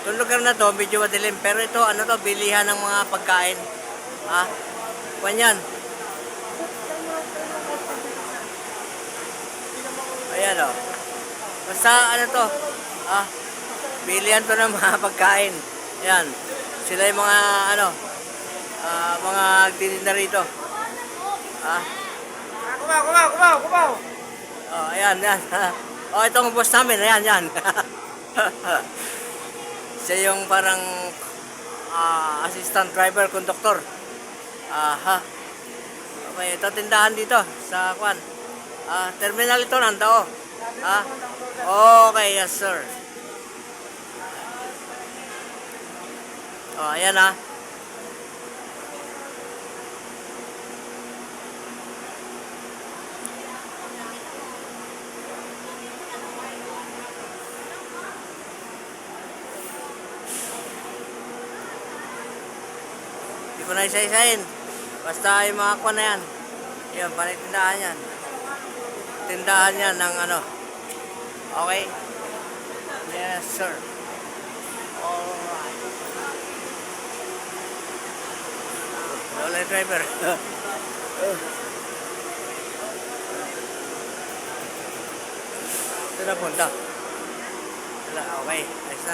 Itong lugar na to, medyo madilim. Pero ito, ano to, bilihan ng mga pagkain. Ah, kwan yan. Ayan o. Basta ano to, bilihan to ng mga pagkain. Ayan. Sila yung mga, ano, mga titinda rito. Kumaw! Oh, ayan, ayan. Oh, itong boss namin, ayan, ayan. Siya yung parang assistant driver, conductor. Aha. Okay, ito tindahan dito sa kwan. Terminal ito nandao. Okay, yes sir. Oh, ayan ah. Hindi ko na isa-isahin. Basta yung mga kwan na yan. Yan, panay tindahan yan. Tindahan yan ng ano. Okay? Yes, sir. Alright. Wala yung driver. Ito na punta. Wala, okay. Ayos na.